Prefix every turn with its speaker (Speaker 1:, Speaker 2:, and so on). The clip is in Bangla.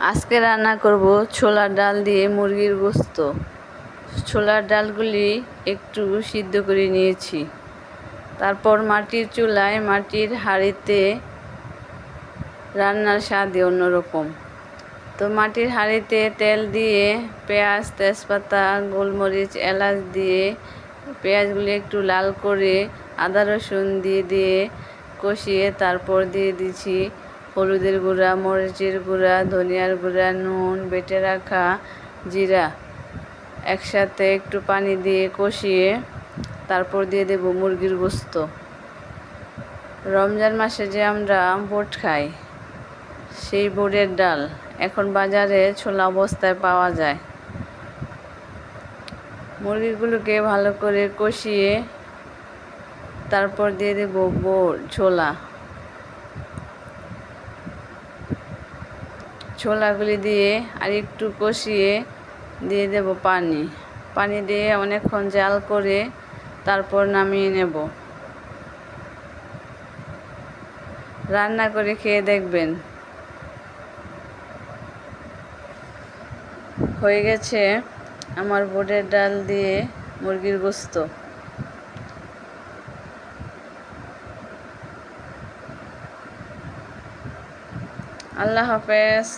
Speaker 1: আজকে রান্না করব ছোলার ডাল দিয়ে মুরগির গোশত। ছোলার ডালগুলি একটু সিদ্ধ করে নিয়েছি। তারপর মাটির চুলায় মাটির হাঁড়িতে রান্নার স্বাদই অন্যরকম। তো মাটির হাঁড়িতে তেল দিয়ে পেঁয়াজ, তেজপাতা, গোলমরিচ, এলাচ দিয়ে পেঁয়াজগুলি একটু লাল করে আদা রসুন দিয়ে কষিয়ে তারপর দিয়ে দিচ্ছি হলুদের গুঁড়া, মরিচের গুঁড়া, ধনিয়ার গুঁড়া, নুন, বেটে রাখা জিরা। একসাথে একটু পানি দিয়ে কষিয়ে তারপর দিয়ে দেব মুরগির গোশত। রমজান মাসে যে আমরা বুট খাই, সেই বুটের ডাল এখন বাজারে ছোলা অবস্থায় পাওয়া যায়। মুরগিগুলোকে ভালো করে কষিয়ে তারপর দিয়ে দেব ছোলাগুলি দিয়ে আর একটু কষিয়ে দিয়ে দেব পানি দিয়ে অনেকক্ষণ জাল করে তারপর নামিয়ে নেব। রান্না করে খেয়ে দেখবেন। হয়ে গেছে আমার বুটের ডাল দিয়ে মুরগির গোশত। আল্লাহ হাফেজ।